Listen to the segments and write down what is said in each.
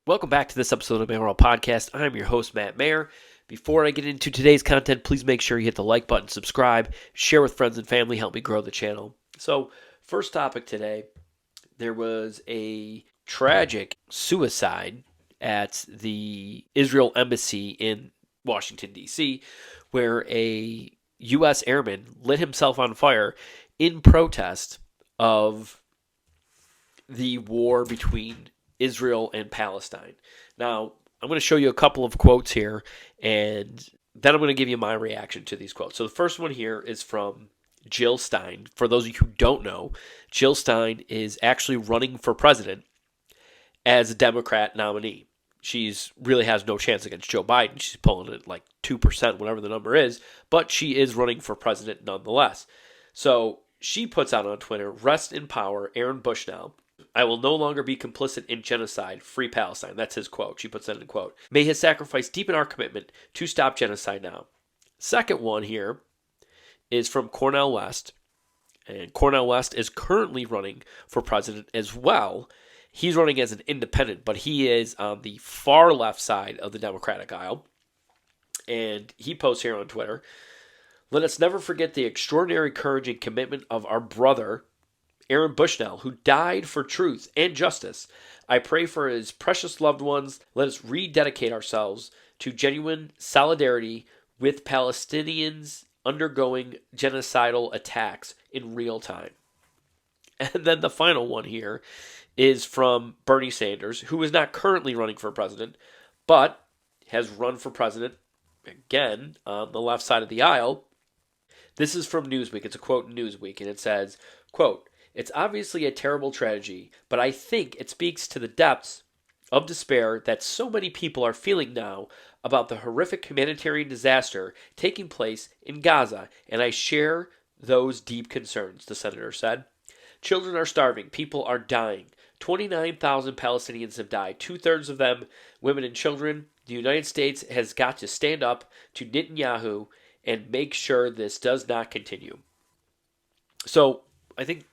Welcome back to this episode of Mayoral Podcast. I'm your host, Matt Mayer. Before I get into today's content, please make sure you hit the like button, subscribe, share with friends and family, help me grow the channel. So, first topic today, there was a tragic suicide at the Israel Embassy in Washington, D.C., where a U.S. airman lit himself on fire in protest of the war between Israel and Palestine. Now, I'm going to show you a couple of quotes here, and then I'm going to give you my reaction to these quotes. So the first one here is from Jill Stein. For those of you who don't know, Jill Stein is actually running for president as a Democrat nominee. She's really has no chance against Joe Biden. She's pulling it like 2%, whatever the number is, but she is running for president nonetheless. So she puts out on Twitter, "Rest in power, Aaron Bushnell. I will no longer be complicit in genocide. Free Palestine." That's his quote. She puts that in a quote. "May his sacrifice deepen our commitment to stop genocide now." Second one here is from Cornel West. And Cornel West is currently running for president as well. He's running as an independent, but he is on the far left side of the Democratic aisle. And he posts here on Twitter, "Let us never forget the extraordinary courage and commitment of our brother, Aaron Bushnell, who died for truth and justice. I pray for his precious loved ones. Let us rededicate ourselves to genuine solidarity with Palestinians undergoing genocidal attacks in real time." And then the final one here is from Bernie Sanders, who is not currently running for president, but has run for president again on the left side of the aisle. This is from Newsweek. It's a quote in Newsweek, and it says, quote, "It's obviously a terrible tragedy, but I think it speaks to the depths of despair that so many people are feeling now about the horrific humanitarian disaster taking place in Gaza, and I share those deep concerns," the senator said. "Children are starving. People are dying. 29,000 Palestinians have died, 2/3 of them women and children. The United States has got to stand up to Netanyahu and make sure this does not continue." So I think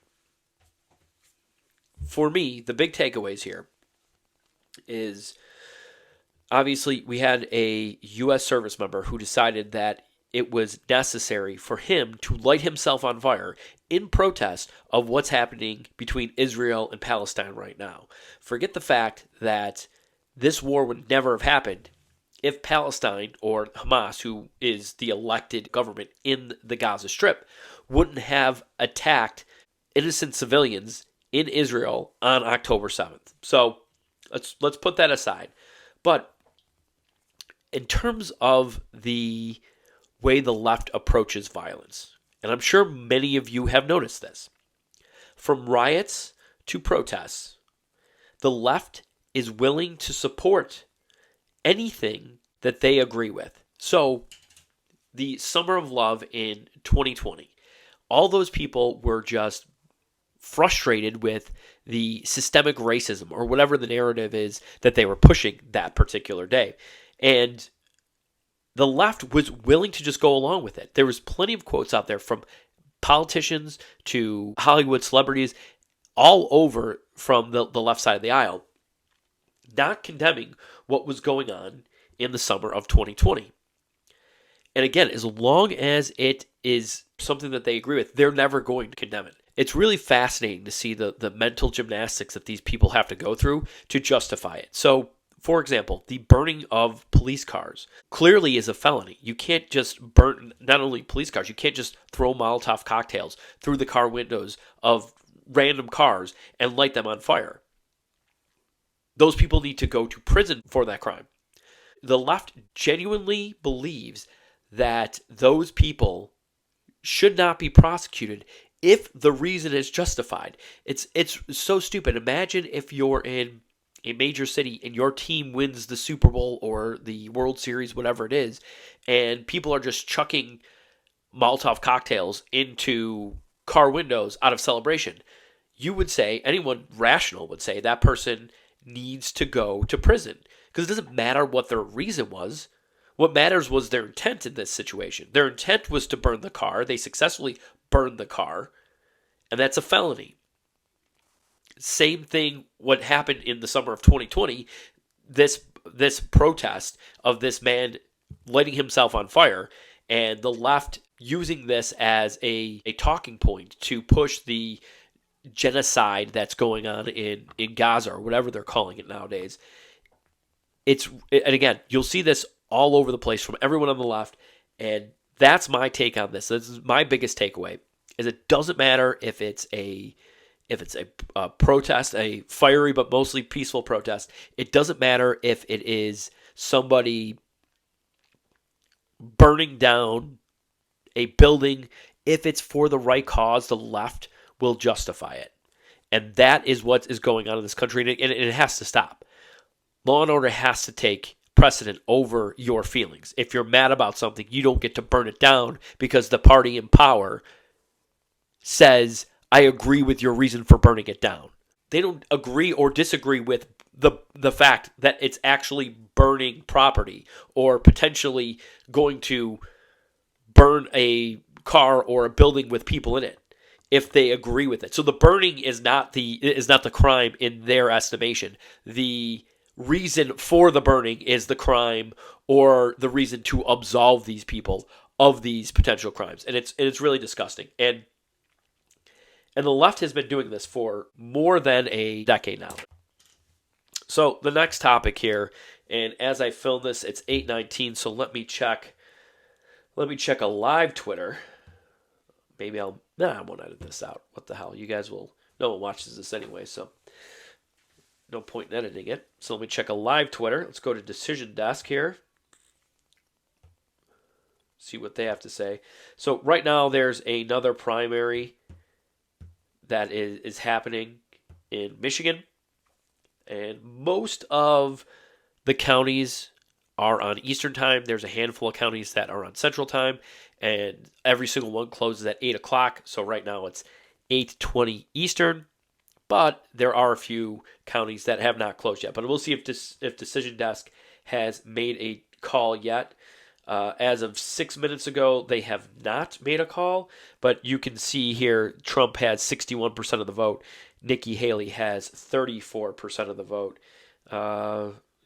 for me, the big takeaways here is obviously we had a U.S. service member who decided that it was necessary for him to light himself on fire in protest of what's happening between Israel and Palestine right now. Forget the fact that this war would never have happened if Palestine or Hamas, who is the elected government in the Gaza Strip, wouldn't have attacked innocent civilians in Israel on October 7th. So let's put that aside. But in terms of the way the left approaches violence, and I'm sure many of you have noticed this, from riots to protests, the left is willing to support anything that they agree with. So the Summer of Love in 2020, all those people were just frustrated with the systemic racism or whatever the narrative is that they were pushing that particular day. And the left was willing to just go along with it. There was plenty of quotes out there from politicians to Hollywood celebrities all over from the left side of the aisle, not condemning what was going on in the summer of 2020. And again, as long as it is something that they agree with, they're never going to condemn it. It's really fascinating to see the mental gymnastics that these people have to go through to justify it. So, for example, the burning of police cars clearly is a felony. You can't just burn not only police cars, you can't just throw Molotov cocktails through the car windows of random cars and light them on fire. Those people need to go to prison for that crime. The left genuinely believes that those people should not be prosecuted if the reason is justified. It's so stupid. Imagine if you're in a major city and your team wins the Super Bowl or the World Series, whatever it is, and people are just chucking Molotov cocktails into car windows out of celebration. You would say, anyone rational would say, that person needs to go to prison. Because it doesn't matter what their reason was. What matters was their intent in this situation. Their intent was to burn the car. They successfully burned the car. And that's a felony. Same thing what happened in the summer of 2020. this protest of this man lighting himself on fire, and the left using this as a talking point to push the genocide that's going on in Gaza, or whatever they're calling it nowadays. And again, you'll see this all over the place from everyone on the left, and that's my take on this. This is my biggest takeaway: is it doesn't matter if it's a protest, a fiery but mostly peaceful protest. It doesn't matter if it is somebody burning down a building. If it's for the right cause, the left will justify it. And that is what is going on in this country, and it has to stop. Law and order has to take precedent over your feelings. If you're mad about something, you don't get to burn it down because the party in power says, I agree with your reason for burning it down. They don't agree or disagree with the fact that it's actually burning property or potentially going to burn a car or a building with people in it if they agree with it. So the burning is not the crime in their estimation. The reason for the burning is the crime, or the reason to absolve these people of these potential crimes. And it's really disgusting. And the left has been doing this for more than a decade now. So the next topic here, and as I film this, it's 8:19, so let me check a live Twitter. Maybe I won't edit this out. What the hell? You guys no one watches this anyway, so no point in editing it. So let me check a live Twitter. Let's go to Decision Desk here. See what they have to say. So right now there's another primary that is happening in Michigan. And most of the counties are on Eastern time. There's a handful of counties that are on Central time. And every single one closes at 8 o'clock. So right now it's 8:20 Eastern. But there are a few counties that have not closed yet. But we'll see if Decision Desk has made a call yet. As of 6 minutes ago, they have not made a call. But you can see here, Trump has 61% of the vote. Nikki Haley has 34% of the vote.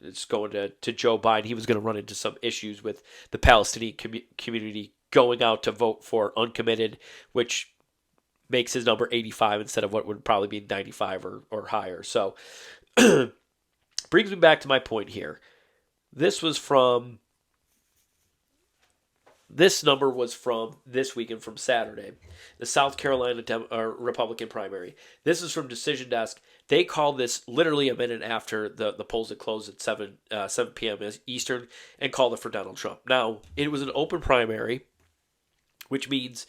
It's going to Joe Biden. He was going to run into some issues with the Palestinian community going out to vote for uncommitted, which makes his number 85 instead of what would probably be 95 or higher. So brings me back to my point here. This number was from this weekend, from Saturday, the South Carolina Republican primary. This is from Decision Desk. They called this literally a minute after the polls had closed at 7 p.m. Eastern, and called it for Donald Trump. Now, it was an open primary, which means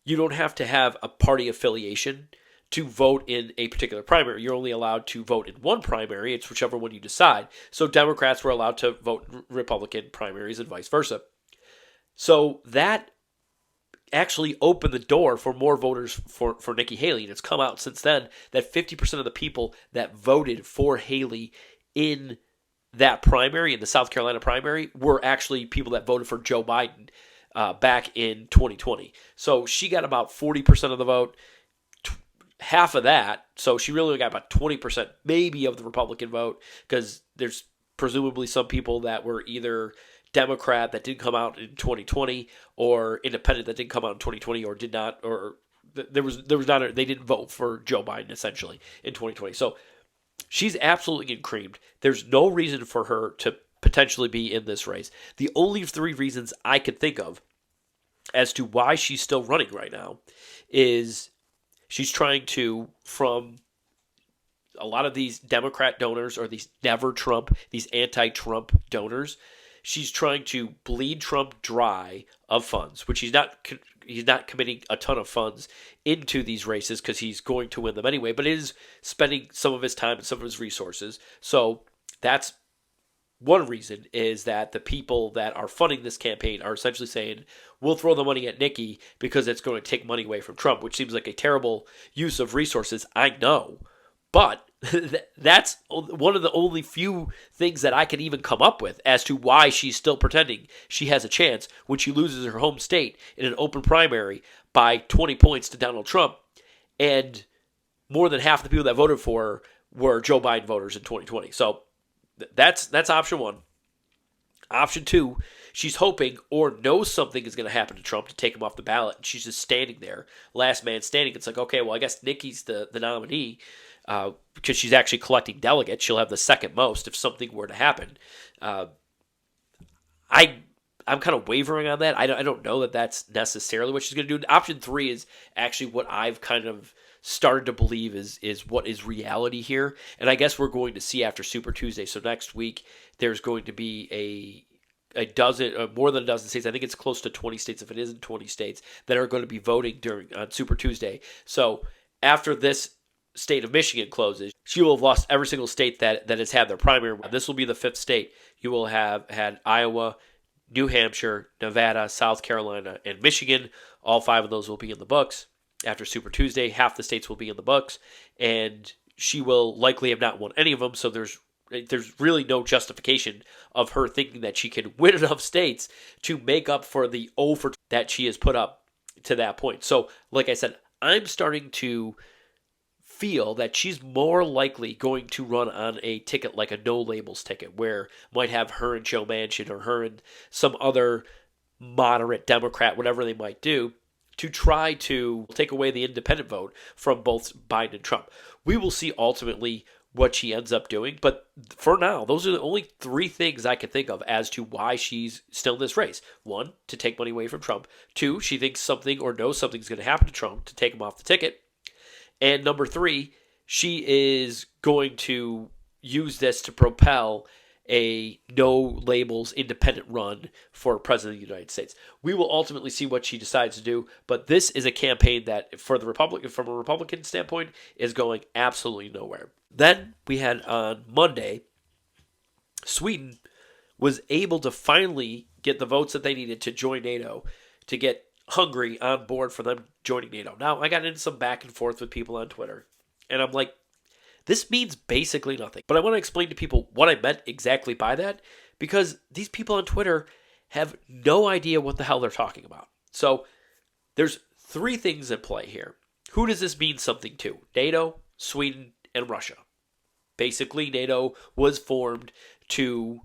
you don't have to have a party affiliation to vote in a particular primary. You're only allowed to vote in one primary. It's whichever one you decide. So Democrats were allowed to vote Republican primaries and vice versa. So that actually opened the door for more voters for Nikki Haley. And it's come out since then that 50% of the people that voted for Haley in that primary, in the South Carolina primary, were actually people that voted for Joe Biden back in 2020. So she got about 40% of the vote, half of that. So she really got about 20% maybe of the Republican vote, because there's presumably some people that were either Democrat that didn't come out in 2020, or independent that didn't come out in 2020, or did not, or there was not they didn't vote for Joe Biden essentially in 2020. So she's absolutely getting creamed. There's no reason for her to potentially be in this race. The only three reasons I could think of as to why she's still running right now is she's trying to, from a lot of these Democrat donors, or these never Trump, these anti-Trump donors, she's trying to bleed Trump dry of funds, which he's not committing a ton of funds into these races because he's going to win them anyway, but is spending some of his time and some of his resources. So that's one reason, is that the people that are funding this campaign are essentially saying, we'll throw the money at Nikki because it's going to take money away from Trump, which seems like a terrible use of resources, I know. But that's one of the only few things that I can even come up with as to why she's still pretending she has a chance when she loses her home state in an open primary by 20 points to Donald Trump, and more than half the people that voted for her were Joe Biden voters in 2020. So That's option one. Option two, she's hoping or knows something is going to happen to Trump to take him off the ballot, and she's just standing there, last man standing. It's like, okay, well, I guess Nikki's the nominee because she's actually collecting delegates. She'll have the second most if something were to happen. I'm kind of wavering on that. I don't know that that's necessarily what she's going to do. Option three is actually what I've kind of started to believe is what is reality here. And I guess we're going to see after Super Tuesday. So next week, there's going to be a dozen, more than a dozen states. I think it's close to 20 states, if it isn't 20 states, that are going to be voting on Super Tuesday. So after this state of Michigan closes, she will have lost every single state that has had their primary. This will be the fifth state. You will have had Iowa, New Hampshire, Nevada, South Carolina, and Michigan. All five of those will be in the books. After Super Tuesday, half the states will be in the books, and she will likely have not won any of them, so there's really no justification of her thinking that she can win enough states to make up for the over that she has put up to that point. So, like I said, I'm starting to feel that she's more likely going to run on a ticket like a no labels ticket, where might have her and Joe Manchin or her and some other moderate Democrat, whatever they might do, to try to take away the independent vote from both Biden and Trump. We will see ultimately what she ends up doing, but for now, those are the only three things I can think of as to why she's still in this race. One, to take money away from Trump. Two, she thinks something or knows something's going to happen to Trump to take him off the ticket. And number three, she is going to use this to propel a no labels independent run for president of the United States. We will ultimately see what she decides to do, but this is a campaign that from a Republican standpoint is going absolutely nowhere. Then we had on Monday, Sweden was able to finally get the votes that they needed to join NATO, to get Hungary on board for them joining NATO. Now, I got into some back and forth with people on Twitter, and I'm like, this means basically nothing. But I want to explain to people what I meant exactly by that, because these people on Twitter have no idea what the hell they're talking about. So there's three things at play here. Who does this mean something to? NATO, Sweden, and Russia. Basically, NATO was formed to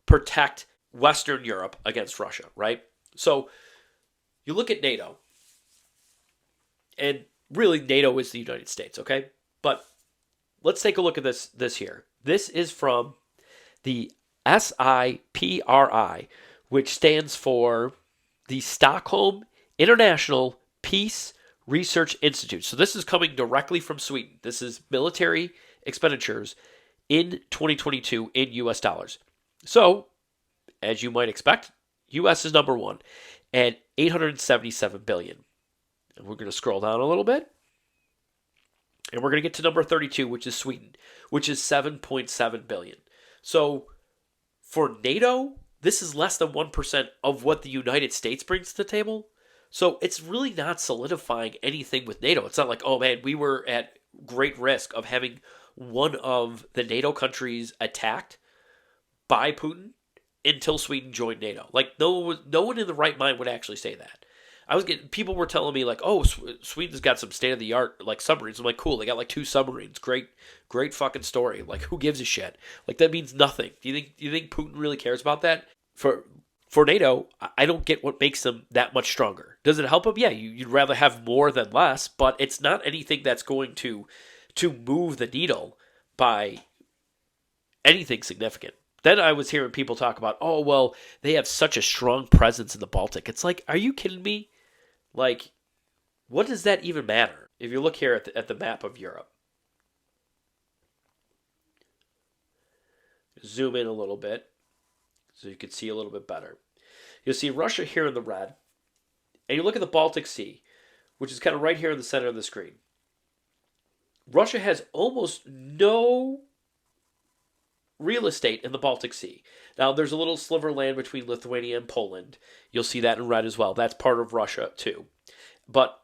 protect Western Europe against Russia, right? So you look at NATO, and really NATO is the United States, okay? But let's take a look at this here. This is from the SIPRI, which stands for the Stockholm International Peace Research Institute. So this is coming directly from Sweden. This is military expenditures in 2022 in US dollars. So, as you might expect, US is number one at $877 billion. And we're going to scroll down a little bit. And we're going to get to number 32, which is Sweden, which is $7.7 billion. So for NATO, this is less than 1% of what the United States brings to the table. So it's really not solidifying anything with NATO. It's not like, oh man, we were at great risk of having one of the NATO countries attacked by Putin until Sweden joined NATO. Like no one in the right mind would actually say that. People were telling me like, oh, Sweden's got some state of the art like submarines. I'm like, cool, they got like 2 submarines. Great fucking story. Like, who gives a shit? Like, that means nothing. Do you think Putin really cares about that? For NATO, I don't get what makes them that much stronger. Does it help them? Yeah, you'd rather have more than less, but it's not anything that's going to move the needle by anything significant. Then I was hearing people talk about, oh, well, they have such a strong presence in the Baltic. It's like, are you kidding me? Like, what does that even matter? If you look here at the map of Europe. Zoom in a little bit so you can see a little bit better. You'll see Russia here in the red. And you look at the Baltic Sea, which is kind of right here in the center of the screen. Russia has almost no real estate in the Baltic Sea. Now, there's a little sliver of land between Lithuania and Poland. You'll see that in red as well. That's part of Russia, too. But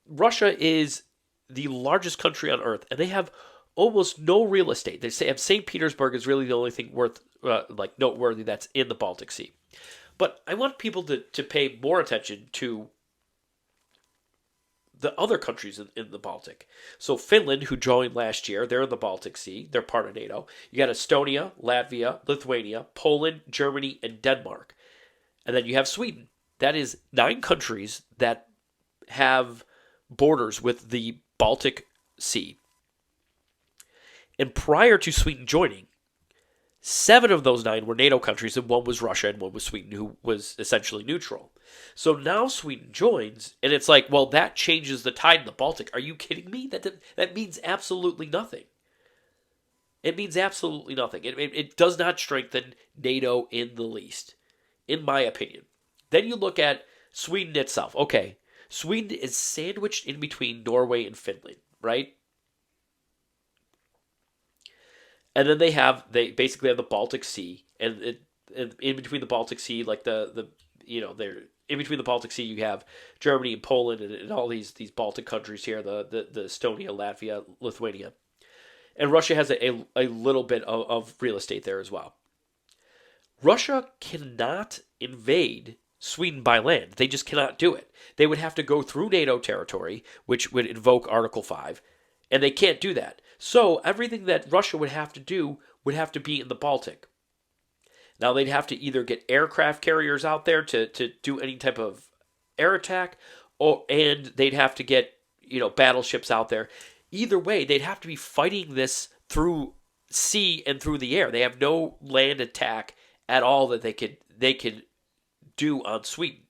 Russia is the largest country on Earth, and they have almost no real estate. They say St. Petersburg is really the only thing noteworthy that's in the Baltic Sea. But I want people to pay more attention to the other countries in the Baltic. So Finland, who joined last year, they're in the Baltic Sea. They're part of NATO. You got Estonia, Latvia, Lithuania, Poland, Germany, and Denmark. And then you have Sweden. That is 9 countries that have borders with the Baltic Sea. And prior to Sweden joining, 7 of those 9 were NATO countries, and 1 was Russia and 1 was Sweden, who was essentially neutral. So now Sweden joins, and it's like, well, that changes the tide in the Baltic. Are you kidding me? That means absolutely nothing. It means absolutely nothing. It does not strengthen NATO in the least, in my opinion. Then you look at Sweden itself. Okay, Sweden is sandwiched in between Norway and Finland, right? And then they basically have the Baltic Sea, and in between the Baltic Sea, like they're in between the Baltic Sea, you have Germany and Poland and all these Baltic countries here, the Estonia, Latvia, Lithuania, and Russia has a little bit of real estate there as well. Russia cannot invade Sweden by land; they just cannot do it. They would have to go through NATO territory, which would invoke Article 5, and they can't do that. So everything that Russia would have to do would have to be in the Baltic. Now they'd have to either get aircraft carriers out there to do any type of air attack, and they'd have to get battleships out there. Either way, they'd have to be fighting this through sea and through the air. They have no land attack at all that they could do on Sweden,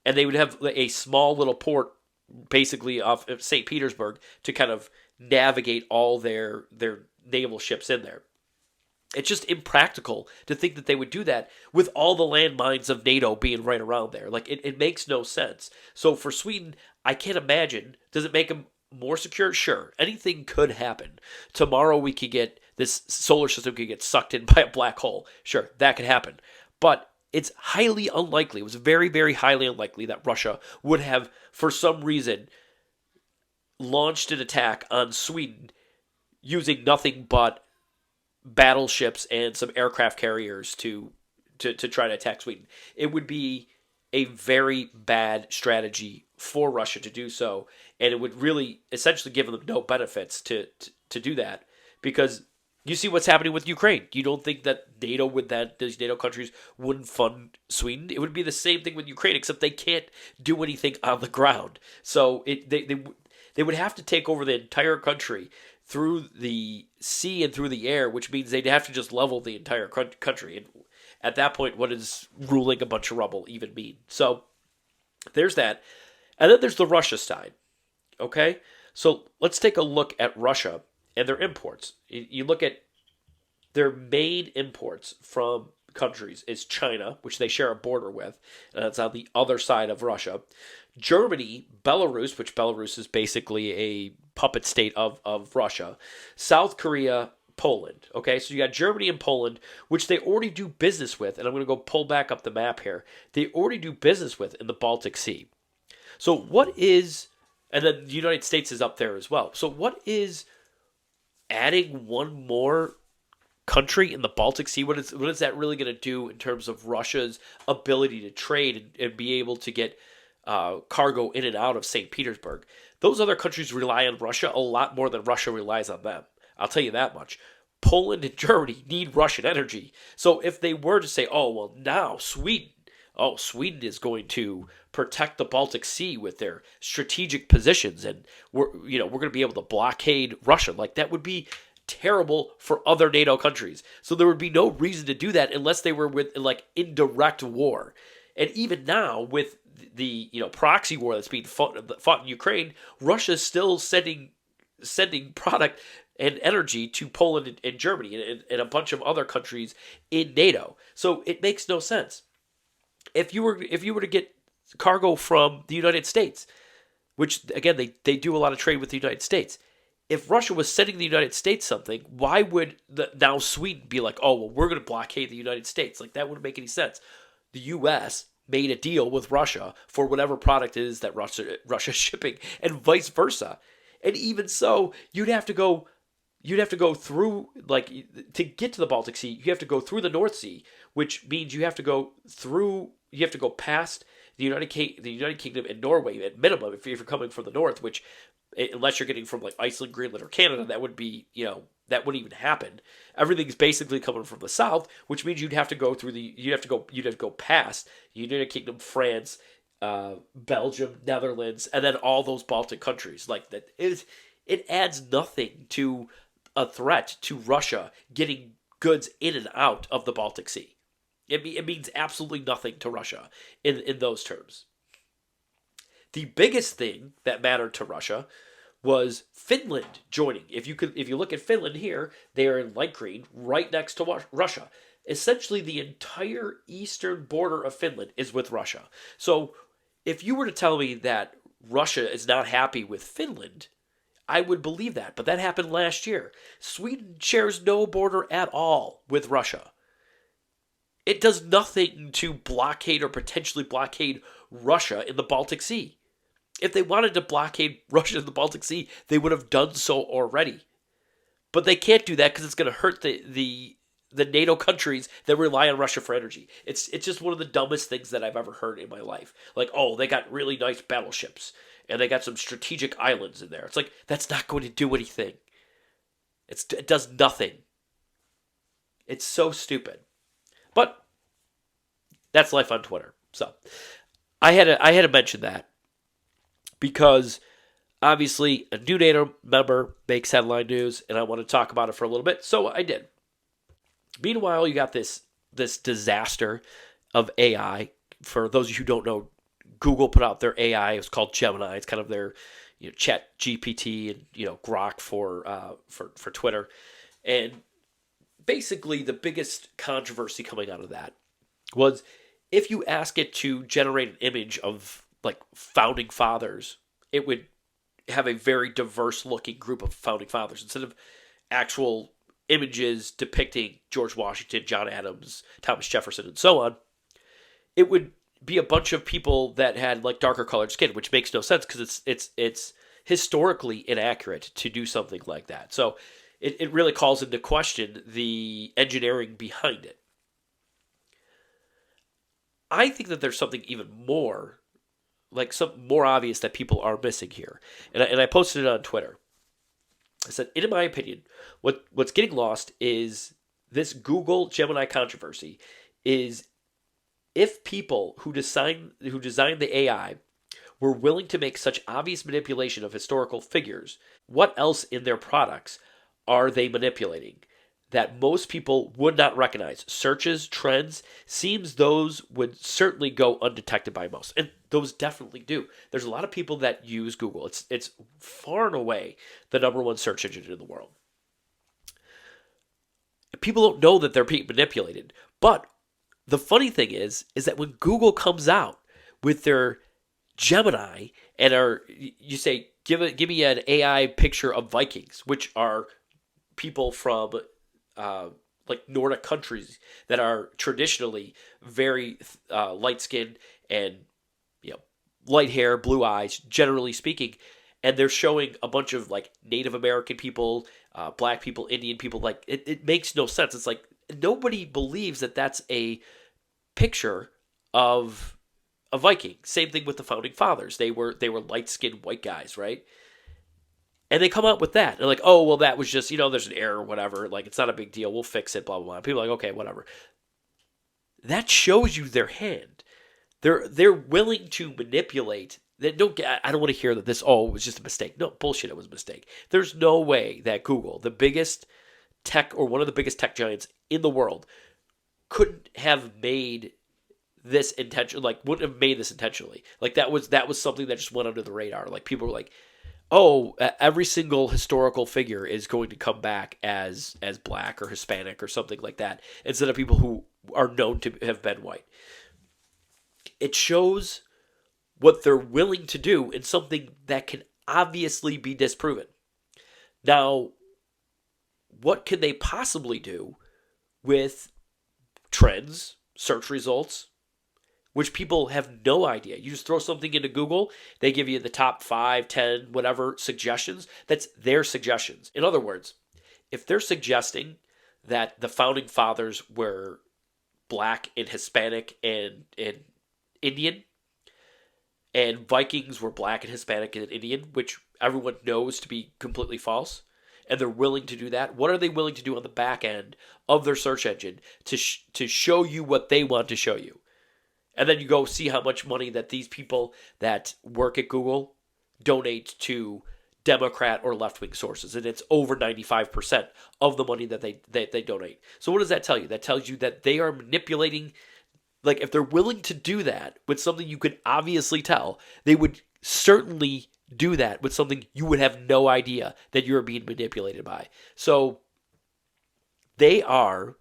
and they would have a small little port basically off of St. Petersburg to kind of navigate all their naval ships in there. It's just impractical to think that they would do that with all the landmines of NATO being right around there. Like, it makes no sense. So for Sweden, I can't imagine. Does it make them more secure? Sure. Anything could happen. Tomorrow we could get, this solar system could get sucked in by a black hole. Sure, that could happen. But it's highly unlikely. It was very, very highly unlikely that Russia would have, for some reason, launched an attack on Sweden using nothing but battleships and some aircraft carriers to try to attack Sweden. It would be a very bad strategy for Russia to do so, and it would really essentially give them no benefits to do that, because you see what's happening with Ukraine. You don't think that NATO these NATO countries wouldn't fund Sweden? It would be the same thing with Ukraine, except they can't do anything on the ground. So they would have to take over the entire country through the sea and through the air, which means they'd have to just level the entire country. And at that point, what does ruling a bunch of rubble even mean? So there's that. And then there's the Russia side. Okay? So let's take a look at Russia and their imports. You look at their main imports from countries is China, which they share a border with, and that's on the other side of Russia. Germany, Belarus, which Belarus is basically a puppet state of Russia. South Korea, Poland. Okay, so you got Germany and Poland, which they already do business with, and I'm going to go pull back up the map here. They already do business with in the Baltic Sea. So what is, and then the United States is up there as well. So what is adding one more country in the Baltic Sea? What is that really going to do in terms of Russia's ability to trade and be able to get cargo in and out of St. Petersburg? Those other countries rely on Russia a lot more than Russia relies on them. I'll tell you that much. Poland and Germany need Russian energy. So if they were to say, oh, well, now Sweden is going to protect the Baltic Sea with their strategic positions, and we're going to be able to blockade Russia, like that would be terrible for other NATO countries. So there would be no reason to do that unless they were with in direct war. And even now with the proxy war that's being fought in Ukraine, Russia is still sending product and energy to Poland and Germany and a bunch of other countries in NATO. So it makes no sense. If you were to get cargo from the United States, which again they do a lot of trade with the United States, if Russia was sending the United States something, why would now Sweden be like, oh, well, we're going to blockade the United States? Like, that wouldn't make any sense. The U.S. made a deal with Russia for whatever product it is that Russia's shipping, and vice versa. And even so, you'd have to go through, to get to the Baltic Sea, you have to go through the North Sea, which means you have to go past the United Kingdom and Norway at minimum, if you're coming from the north, which unless you're getting from like Iceland, Greenland, or Canada, that would be, that wouldn't even happen. Everything's basically coming from the south, which means you'd have to go past the United Kingdom, France, Belgium, Netherlands, and then all those Baltic countries. Like that is, it adds nothing to a threat to Russia getting goods in and out of the Baltic Sea. It means absolutely nothing to Russia in those terms. The biggest thing that mattered to Russia was Finland joining. If you look at Finland here, they are in light green, right next to Russia. Essentially, the entire eastern border of Finland is with Russia. So, if you were to tell me that Russia is not happy with Finland, I would believe that. But that happened last year. Sweden shares no border at all with Russia. It does nothing to blockade or potentially blockade Russia in the Baltic Sea. If they wanted to blockade Russia in the Baltic Sea, they would have done so already. But they can't do that because it's going to hurt the NATO countries that rely on Russia for energy. It's just one of the dumbest things that I've ever heard in my life. Like, oh, they got really nice battleships, and they got some strategic islands in there. It's like, that's not going to do anything. It does nothing. It's so stupid. But that's life on Twitter. So I had to mention that because obviously a new NATO member makes headline news, and I want to talk about it for a little bit. So I did. Meanwhile, you got this disaster of AI. For those of you who don't know, Google put out their AI. It's called Gemini. It's kind of their Chat GPT and Grok for Twitter. And basically, the biggest controversy coming out of that was if you ask it to generate an image of like founding fathers, it would have a very diverse looking group of founding fathers instead of actual images depicting George Washington, John Adams, Thomas Jefferson, and so on. It would be a bunch of people that had like darker colored skin, which makes no sense because it's historically inaccurate to do something like that. So it really calls into question the engineering behind it. I think that there's something even more, like something more obvious that people are missing here. And I posted it on Twitter. I said, in my opinion, what's getting lost is this Google Gemini controversy is if people who designed the AI were willing to make such obvious manipulation of historical figures, what else in their products are they manipulating that most people would not recognize? Searches, trends, seems those would certainly go undetected by most. And those definitely do. There's a lot of people that use Google. It's far and away the number one search engine in the world. People don't know that they're being manipulated. But the funny thing is that when Google comes out with their Gemini and you say, give me an AI picture of Vikings, which are people from like Nordic countries that are traditionally very light-skinned and light hair, blue eyes, generally speaking, and they're showing a bunch of like Native American people, black people, Indian people. Like it makes no sense. It's like nobody believes that that's a picture of a Viking. Same thing with the founding fathers. They were light-skinned white guys, right? And they come out with that. They're like, oh, well, that was just, there's an error or whatever. Like, it's not a big deal. We'll fix it, blah, blah, blah. People are like, okay, whatever. That shows you their hand. They're willing to manipulate. I don't want to hear that it was just a mistake. No, bullshit, it was a mistake. There's no way that Google, the biggest tech or one of the biggest tech giants in the world, couldn't have made this wouldn't have made this intentionally. Like, that was something that just went under the radar. Like, people were like, oh, every single historical figure is going to come back as black or Hispanic or something like that, instead of people who are known to have been white. It shows what they're willing to do in something that can obviously be disproven. Now, what can they possibly do with trends, search results, which people have no idea? You just throw something into Google, they give you the top 5, 10, whatever suggestions. That's their suggestions. In other words, if they're suggesting that the founding fathers were black and Hispanic and Indian, and Vikings were black and Hispanic and Indian, which everyone knows to be completely false, and they're willing to do that, what are they willing to do on the back end of their search engine to show you what they want to show you? And then you go see how much money that these people that work at Google donate to Democrat or left-wing sources, and it's over 95% of the money that they donate. So what does that tell you? That tells you that they are manipulating. Like, if they're willing to do that with something you could obviously tell, they would certainly do that with something you would have no idea that you're being manipulated by. So they are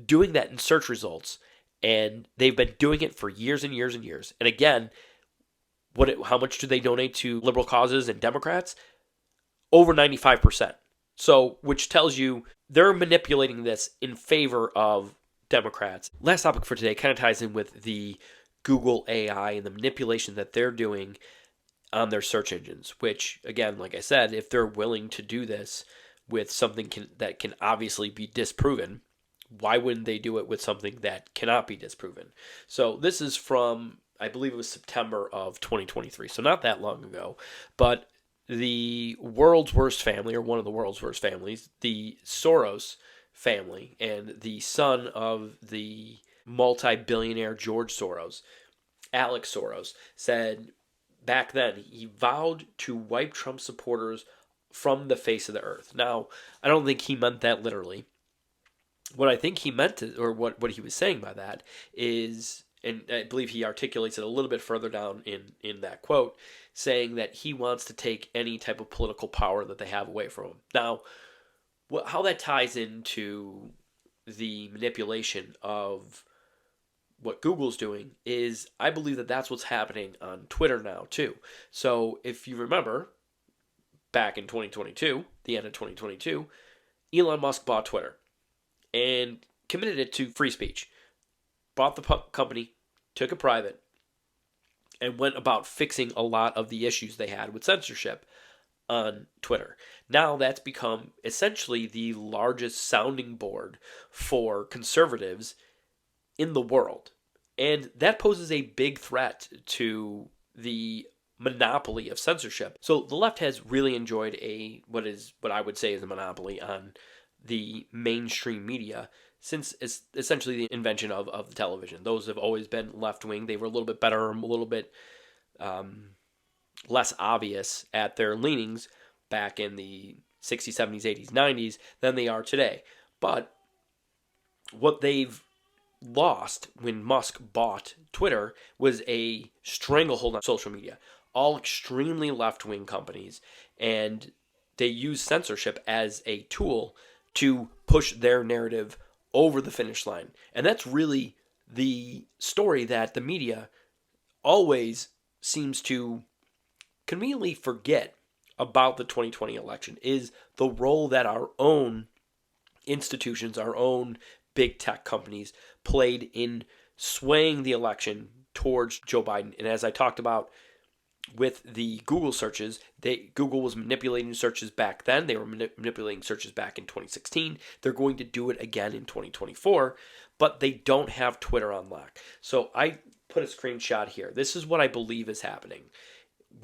doing that in search results, and they've been doing it for years and years and years. And again, how much do they donate to liberal causes and Democrats? Over 95%. So, which tells you they're manipulating this in favor of Democrats. Last topic for today kind of ties in with the Google AI and the manipulation that they're doing on their search engines, which, again, like I said, if they're willing to do this with something that can obviously be disproven, why wouldn't they do it with something that cannot be disproven? So this is from, I believe it was September of 2023, so not that long ago, but the world's worst family, or one of the world's worst families, the Soros family, and the son of the multi-billionaire George Soros, Alex Soros, said back then he vowed to wipe Trump supporters from the face of the earth. Now, I don't think he meant that literally. What I think he meant, or what he was saying by that is, and I believe he articulates it a little bit further down in that quote, saying that he wants to take any type of political power that they have away from him. Now, how that ties into the manipulation of what Google's doing is, I believe that that's what's happening on Twitter now too. So if you remember, back in 2022, the end of 2022, Elon Musk bought Twitter and committed it to free speech. Bought the company, took it private, and went about fixing a lot of the issues they had with censorship on Twitter. Now that's become essentially the largest sounding board for conservatives in the world. And that poses a big threat to the monopoly of censorship. So the left has really enjoyed what I would say is a monopoly on the mainstream media since it's essentially the invention of the television. Those have always been left-wing. They were a little bit better, a little bit less obvious at their leanings back in the 60s, 70s, 80s, 90s than they are today. But what they've lost when Musk bought Twitter was a stranglehold on social media. All extremely left-wing companies, and they use censorship as a tool to push their narrative over the finish line. And that's really the story that the media always seems to conveniently forget about the 2020 election, is the role that our own institutions, our own big tech companies played in swaying the election towards Joe Biden. And as I talked about with the Google searches, Google was manipulating searches back then. They were manipulating searches back in 2016. They're going to do it again in 2024, but they don't have Twitter on lock. So I put a screenshot here. This is what I believe is happening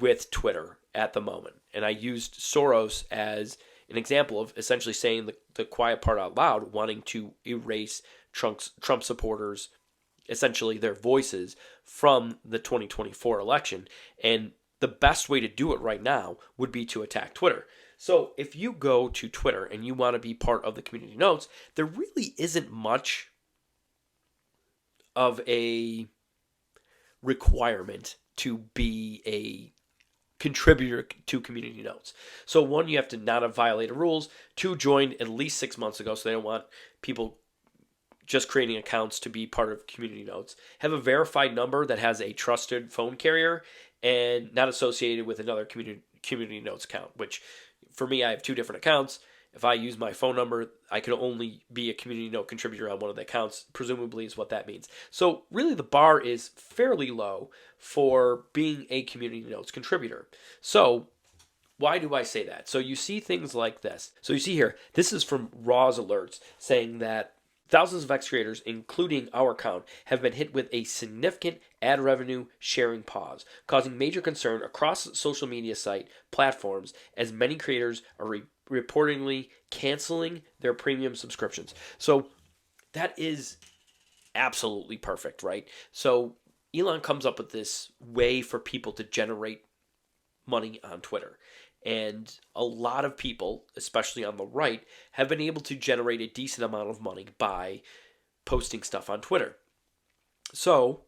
with Twitter at the moment. And I used Soros as an example of essentially saying the quiet part out loud, wanting to erase Trump supporters, essentially their voices, from the 2024 election. And the best way to do it right now would be to attack Twitter. So if you go to Twitter and you want to be part of the community notes, there really isn't much of a requirement to be a contributor to community notes. So one, you have to not have violated rules. Two, joined at least 6 months ago, so they don't want people just creating accounts to be part of community notes. Have a verified number that has a trusted phone carrier and not associated with another community notes account, which for me, I have two different accounts. If I use my phone number, I can only be a community note contributor on one of the accounts, presumably is what that means. So really the bar is fairly low for being a community notes contributor. So why do I say that? So you see things like this. So you see here, this is from Raw's Alerts saying that Thousands of X creators, including our account, have been hit with a significant ad revenue sharing pause, causing major concern across social media site platforms as many creators are reportedly canceling their premium subscriptions. So that is absolutely perfect, right? So Elon comes up with this way for people to generate money on Twitter. And a lot of people, especially on the right, have been able to generate a decent amount of money by posting stuff on Twitter. So,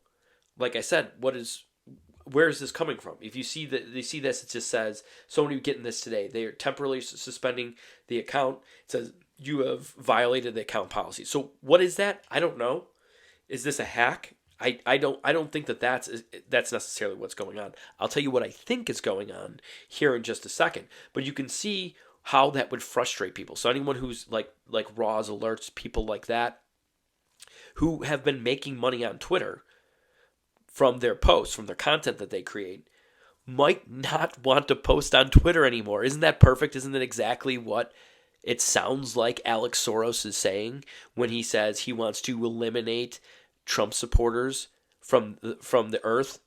like I said, where is this coming from? If you see that they see this, it just says somebody getting this today. They are temporarily suspending the account. It says you have violated the account policy. So what is that? I don't know. Is this a hack? I don't think that's necessarily what's going on. I'll tell you what I think is going on here in just a second. But you can see how that would frustrate people. So anyone who's like Roz alerts, people like that, who have been making money on Twitter from their posts, from their content that they create, might not want to post on Twitter anymore. Isn't that perfect? Isn't that exactly what it sounds like Alex Soros is saying when he says he wants to eliminate Trump supporters from the earth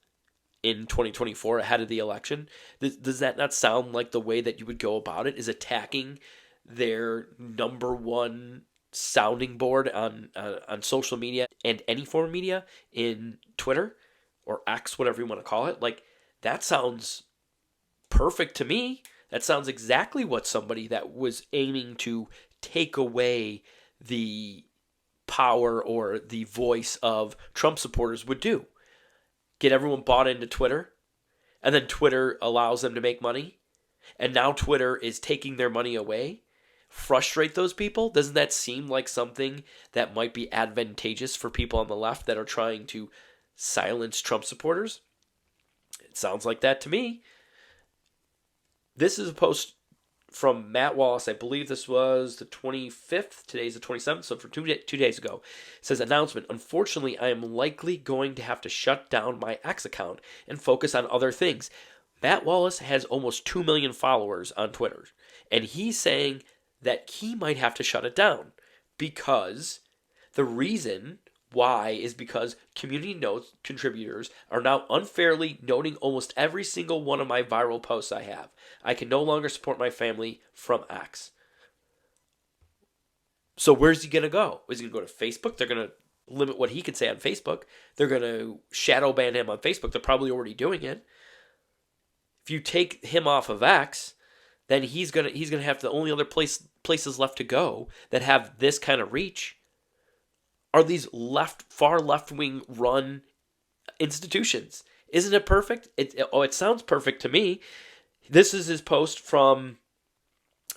in 2024 ahead of the election? Does that not sound like the way that you would go about it, is attacking their number one sounding board on social media and any form of media in Twitter or X, whatever you want to call it? Like, that sounds perfect to me. That sounds exactly what somebody that was aiming to take away the power or the voice of Trump supporters would do. Get everyone bought into Twitter, and then Twitter allows them to make money, and now Twitter is taking their money away. Frustrate those people? Doesn't that seem like something that might be advantageous for people on the left that are trying to silence Trump supporters? It sounds like that to me. This is a post from Matt Wallace. I believe this was the 25th. Today's the 27th, so for 2 days ago. It says, announcement. Unfortunately, I am likely going to have to shut down my X account and focus on other things. Matt Wallace has almost 2 million followers on Twitter, and he's saying that he might have to shut it down because the reason why is because community notes contributors are now unfairly noting almost every single one of my viral posts I have. I can no longer support my family from X. So where's he going to go? Is he going to go to Facebook? They're going to limit what he can say on Facebook. They're going to shadow ban him on Facebook. They're probably already doing it. If you take him off of X, then he's gonna have the only other places left to go that have this kind of reach are these far left-wing run institutions. Isn't it perfect? It sounds perfect to me. This is his post from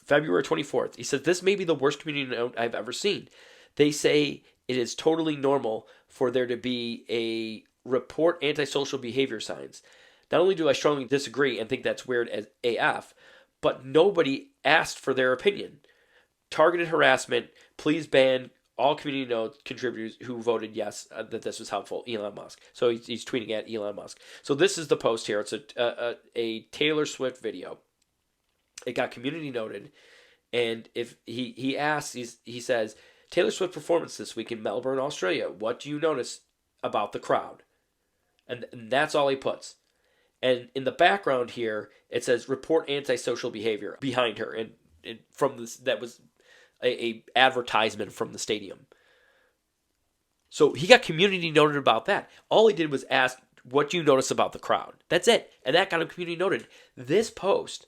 February 24th. He says, this may be the worst community note I've ever seen. They say it is totally normal for there to be a report antisocial behavior signs. Not only do I strongly disagree and think that's weird as AF, but nobody asked for their opinion. Targeted harassment, please ban all community note contributors who voted yes that this was helpful. Elon Musk. So he's tweeting at Elon Musk. So this is the post here. It's a Taylor Swift video. It got community noted, and if he asks, he says, Taylor Swift performance this week in Melbourne, Australia. What do you notice about the crowd? And that's all he puts. And in the background here, it says report antisocial behavior behind her, and from this that was a advertisement from the stadium. So he got community noted about that. All he did was ask, what do you notice about the crowd? That's it. And that got him community noted. This post,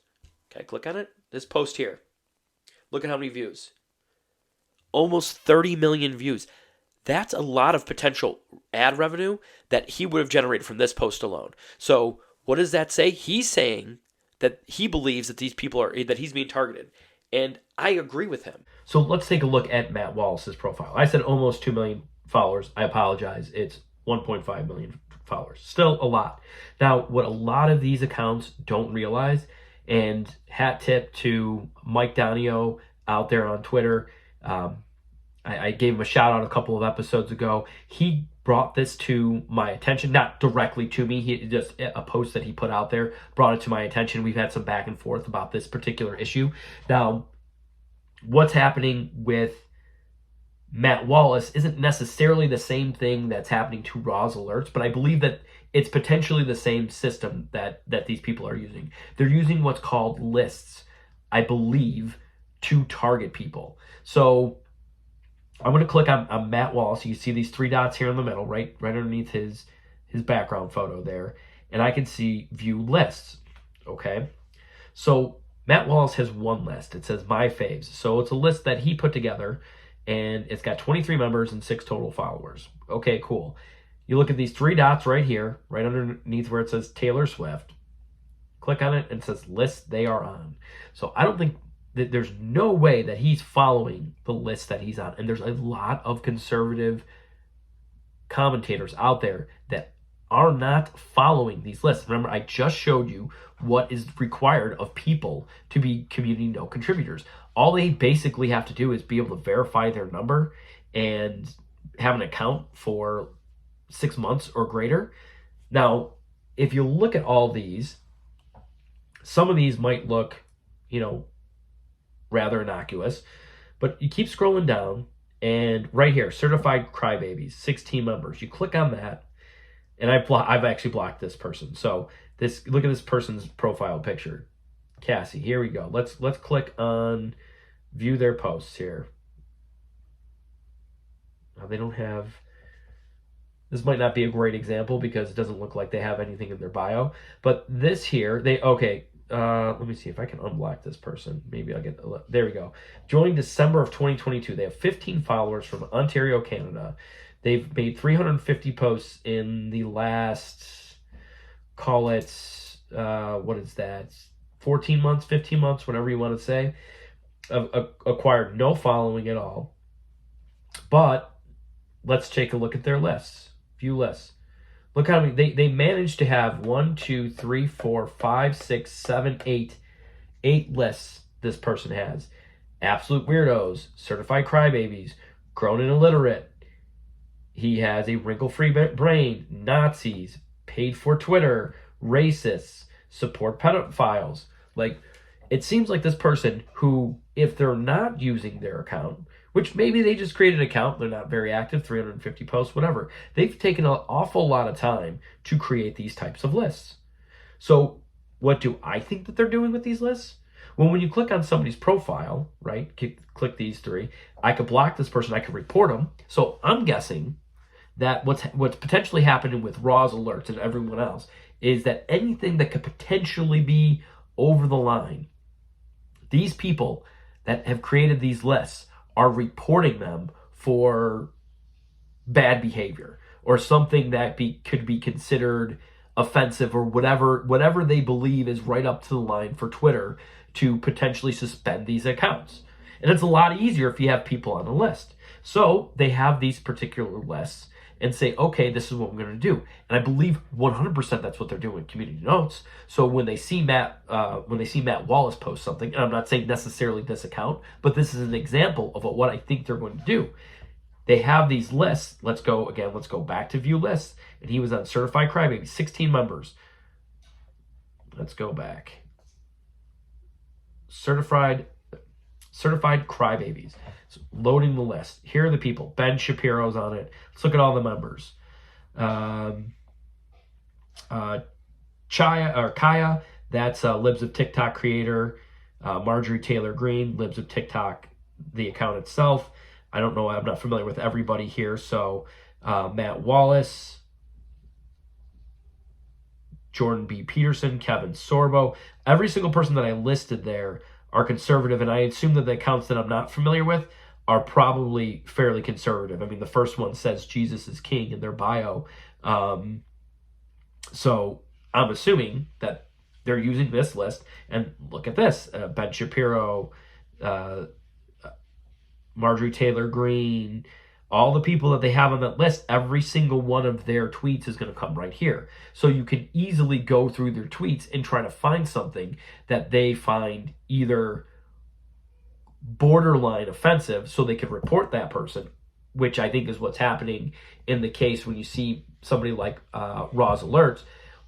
can I click on it? This post here. Look at how many views. Almost 30 million views. That's a lot of potential ad revenue that he would have generated from this post alone. So what does that say? He's saying that he believes that these people that he's being targeted. And I agree with him. So let's take a look at Matt Wallace's profile. I said almost 2 million followers. I apologize. It's 1.5 million followers. Still a lot. Now, what a lot of these accounts don't realize, and hat tip to Mike Donio out there on Twitter. I gave him a shout out a couple of episodes ago. He brought this to my attention, not directly to me. He just a post that he put out there brought it to my attention. We've had some back and forth about this particular issue. Now, what's happening with Matt Wallace isn't necessarily the same thing that's happening to Raw's alerts, but I believe that it's potentially the same system that these people are using. They're using what's called lists, I believe, to target people. So I'm going to click on Matt Wallace. You see these three dots here in the middle, right underneath his background photo there, and I can see view lists. Okay, so Matt Wallace has one list. It says my faves. So it's a list that he put together, and it's got 23 members and 6 total followers. Okay, cool. You look at these three dots right here, right underneath where it says Taylor Swift. Click on it and it says list they are on. So I don't think that there's no way that he's following the list that he's on. And there's a lot of conservative commentators out there that are not following these lists. Remember, I just showed you what is required of people to be community note contributors. All they basically have to do is be able to verify their number and have an account for 6 months or greater. Now, if you look at all these, some of these might look, rather innocuous, but you keep scrolling down, and right here, certified crybabies, 16 members. You click on that, and I've actually blocked this person. So look at this person's profile picture, Cassie. Here we go. Let's click on view their posts here. Now they don't have. This might not be a great example because it doesn't look like they have anything in their bio. But this here, let me see if I can unblock this person. Maybe I'll get, there we go. Joined December of 2022. They have 15 followers from Ontario, Canada. They've made 350 posts in the last, call it, what is that? 14 months, 15 months, whatever you want to say. Acquired no following at all. But let's take a look at their lists. View lists. Look how many they managed to have 1, 2, 3, 4, 5, 6, 7, 8. 8 lists this person has. Absolute weirdos, certified crybabies, grown and illiterate. He has a wrinkle-free brain, Nazis, paid for Twitter, racists, support pedophiles. Like, it seems like this person who, if they're not using their account, which maybe they just created an account, they're not very active, 350 posts, whatever. They've taken an awful lot of time to create these types of lists. So what do I think that they're doing with these lists? Well, when you click on somebody's profile, right, click these three, I could block this person, I could report them. So I'm guessing that what's potentially happening with Raw's alerts and everyone else is that anything that could potentially be over the line, these people that have created these lists are reporting them for bad behavior or something that could be considered offensive or whatever they believe is right up to the line for Twitter to potentially suspend these accounts. And it's a lot easier if you have people on the list. So they have these particular lists and say, okay, this is what I'm going to do. And I believe 100% that's what they're doing with community notes. So when they see Matt Wallace post something, and I'm not saying necessarily this account, but this is an example of what I think they're going to do. They have these lists. Let's go back to view lists. And he was on Certified Crybaby, 16 members. Let's go back. Certified Crybabies. So loading the list. Here are the people. Ben Shapiro's on it. Let's look at all the members. Kaya, that's Libs of TikTok creator. Marjorie Taylor Greene, Libs of TikTok, the account itself. I don't know. I'm not familiar with everybody here. So Matt Wallace, Jordan B. Peterson, Kevin Sorbo. Every single person that I listed there are conservative, and I assume that the accounts that I'm not familiar with are probably fairly conservative. I mean, the first one says Jesus is king in their bio. So I'm assuming that they're using this list. And look at this. Ben Shapiro, Marjorie Taylor Greene, all the people that they have on that list, every single one of their tweets is going to come right here. So you can easily go through their tweets and try to find something that they find either borderline offensive so they can report that person, which I think is what's happening in the case when you see somebody like Raw's alerts,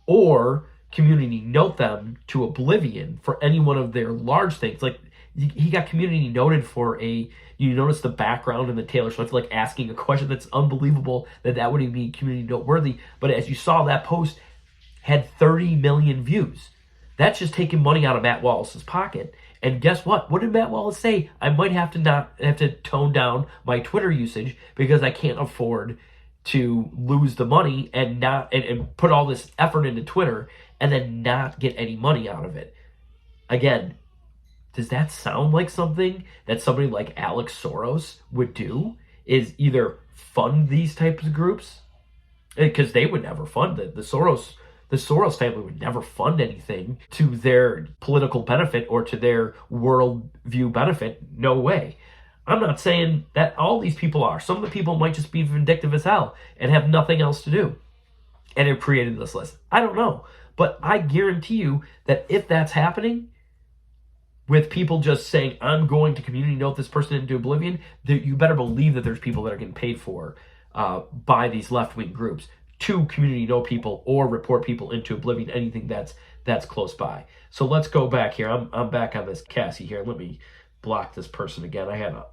or community note them to oblivion for any one of their large things. Like, he got community noted for a, you notice the background in the Taylor Swift, like asking a question that's unbelievable that would even be community noteworthy. But as you saw, that post had 30 million views. That's just taking money out of Matt Wallace's pocket. And guess what? What did Matt Wallace say? I might have to tone down my Twitter usage because I can't afford to lose the money and put all this effort into Twitter and then not get any money out of it. Again, does that sound like something that somebody like Alex Soros would do? Is either fund these types of groups? Because they would never fund it. The Soros family would never fund anything to their political benefit or to their worldview benefit. No way. I'm not saying that all these people are. Some of the people might just be vindictive as hell and have nothing else to do and have created this list. I don't know. But I guarantee you that if that's happening, with people just saying, I'm going to community note this person into oblivion, you better believe that there's people that are getting paid for by these left-wing groups to community note people or report people into oblivion, anything that's close by. So let's go back here. I'm back on this Cassie here. Let me block this person again. I had to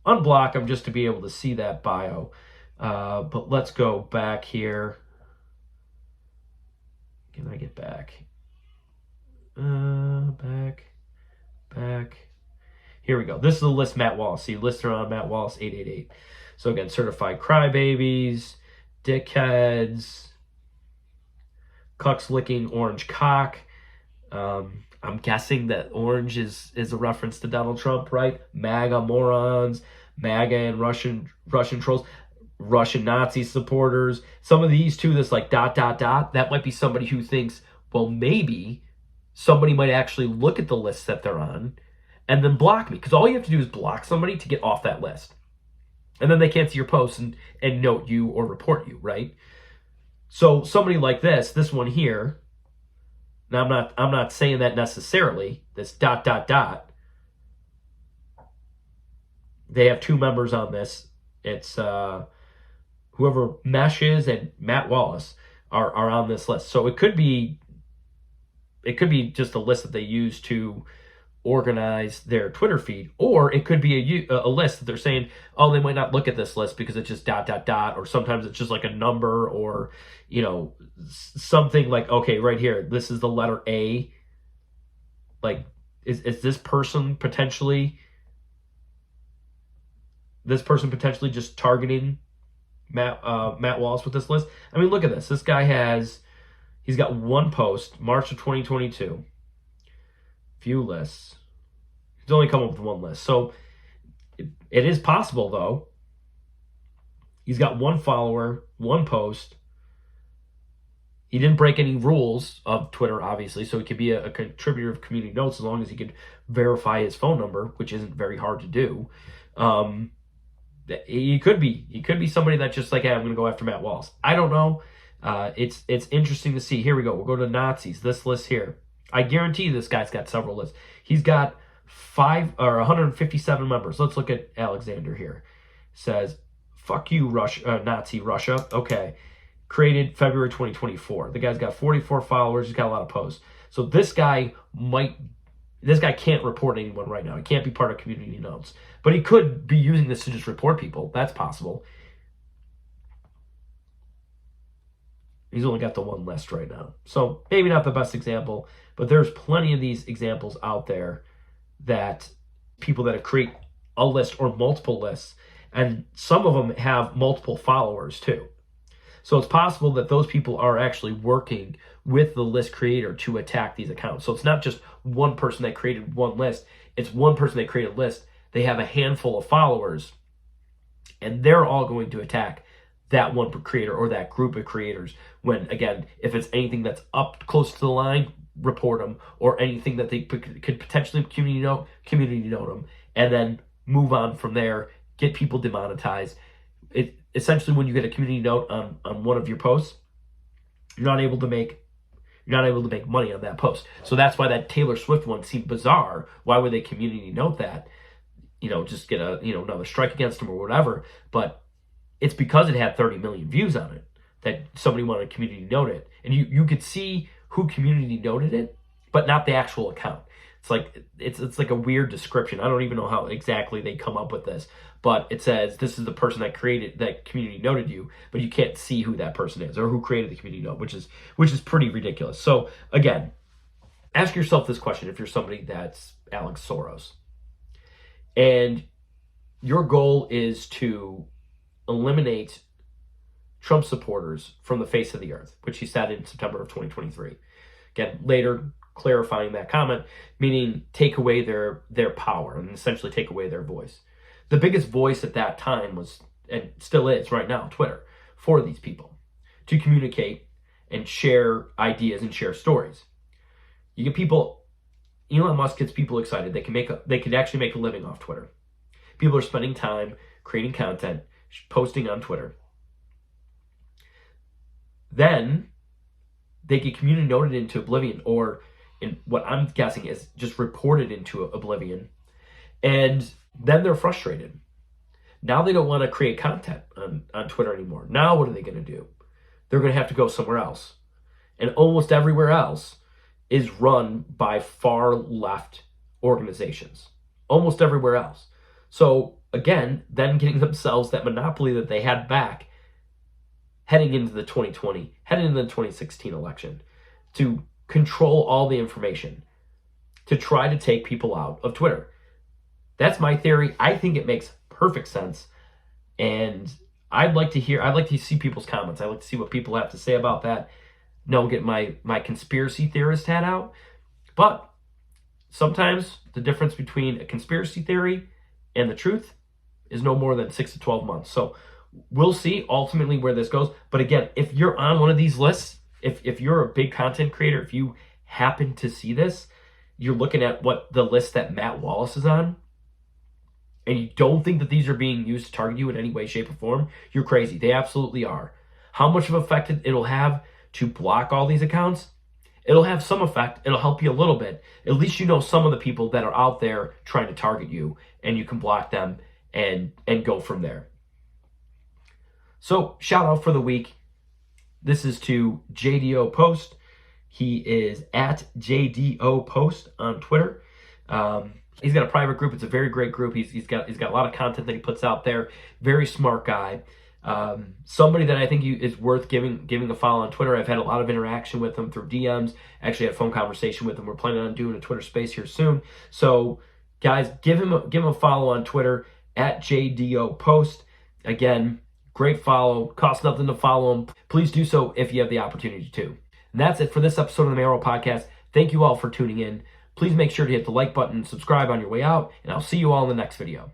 unblock them just to be able to see that bio. But let's go back here. Can I get back? Back. Here we go. This is the list Matt Wallace. See, lists are on Matt Wallace 888. So again, certified crybabies, dickheads, cucks licking orange cock. I'm guessing that orange is a reference to Donald Trump, right? MAGA morons, MAGA and Russian trolls, Russian Nazi supporters. Some of these too, this like ... that might be somebody who thinks, well, maybe somebody might actually look at the list that they're on and then block me. Because all you have to do is block somebody to get off that list. And then they can't see your posts and note you or report you, right? So somebody like this one here, now I'm not saying that necessarily, this ... They have two members on this. It's whoever Mesh is and Matt Wallace are on this list. So it could be just a list that they use to organize their Twitter feed, or it could be a list that they're saying, oh, they might not look at this list because it's just ... or sometimes it's just like a number, or something like, okay, right here, this is the letter A. Like, is this person potentially just targeting Matt Wallace with this list? I mean, look at this. This guy he's got one post, March of 2022. Few lists. He's only come up with one list. So it is possible, though. He's got one follower, one post. He didn't break any rules of Twitter, obviously, so he could be a contributor of community notes as long as he could verify his phone number, which isn't very hard to do. He could be somebody that just like, hey, I'm going to go after Matt Wallace. I don't know. It's interesting to see. Here we go. We'll go to Nazis. This list here. I guarantee this guy's got several lists. He's got 157 members. Let's look at Alexander here. Says, fuck you, Nazi Russia. Okay. Created February 2024. The guy's got 44 followers. He's got a lot of posts. So this guy can't report anyone right now. He can't be part of community notes. But he could be using this to just report people. That's possible. He's only got the one list right now. So maybe not the best example, but there's plenty of these examples out there that people that create a list or multiple lists, and some of them have multiple followers too. So it's possible that those people are actually working with the list creator to attack these accounts. So it's not just one person that created one list. It's one person that created a list. They have a handful of followers, and they're all going to attack that one creator or that group of creators. When, again, if it's anything that's up close to the line, report them, or anything that they could potentially community note them, and then move on from there, get people demonetized. Essentially, when you get a community note on one of your posts, you're not able to make money on that post. So that's why that Taylor Swift one seemed bizarre. Why would they community note that? Just get another strike against them or whatever. But it's because it had 30 million views on it that somebody wanted to community note it. And you could see who community noted it, but not the actual account. It's like a weird description. I don't even know how exactly they come up with this, but it says this is the person that created that community noted you, but you can't see who that person is or who created the community note, which is pretty ridiculous. So again, ask yourself this question if you're somebody that's Alex Soros and your goal is to eliminate Trump supporters from the face of the earth, which he said in September of 2023. Again, later clarifying that comment, meaning take away their power and essentially take away their voice. The biggest voice at that time was, and still is right now, Twitter, for these people to communicate and share ideas and share stories. You get people, Elon Musk gets people excited. They could actually make a living off Twitter. People are spending time creating content, posting on Twitter. Then they get community noted into oblivion, or in what I'm guessing is just reported into oblivion. And then they're frustrated. Now they don't want to create content on Twitter anymore. Now what are they going to do? They're going to have to go somewhere else. And almost everywhere else is run by far left organizations. Almost everywhere else. So again, then getting themselves that monopoly that they had back heading into the 2016 election, to control all the information, to try to take people out of Twitter. That's my theory. I think it makes perfect sense. And I'd like to see people's comments. I'd like to see what people have to say about that. No, get my conspiracy theorist hat out. But sometimes the difference between a conspiracy theory and the truth is no more than 6 to 12 months. So we'll see ultimately where this goes. But again, if you're on one of these lists, if you're a big content creator, if you happen to see this, you're looking at what the list that Matt Wallace is on, and you don't think that these are being used to target you in any way, shape, or form, you're crazy. They absolutely are. How much of an effect it'll have to block all these accounts? It'll have some effect. It'll help you a little bit. At least you know some of the people that are out there trying to target you, and you can block them and go from there. So, shout out for the week. This is to JDO Post. He is at JDO Post on Twitter. He's got a private group. It's a very great group. He's got a lot of content that he puts out there. Very smart guy. Somebody that I think is worth giving a follow on Twitter. I've had a lot of interaction with him through DMs. Actually had a phone conversation with him. We're planning on doing a Twitter space here soon. So, guys, give him a follow on Twitter at JDO Post. Again, great follow. Costs nothing to follow him. Please do so if you have the opportunity to. And that's it for this episode of the Mayoral Podcast. Thank you all for tuning in. Please make sure to hit the like button and subscribe on your way out, and I'll see you all in the next video.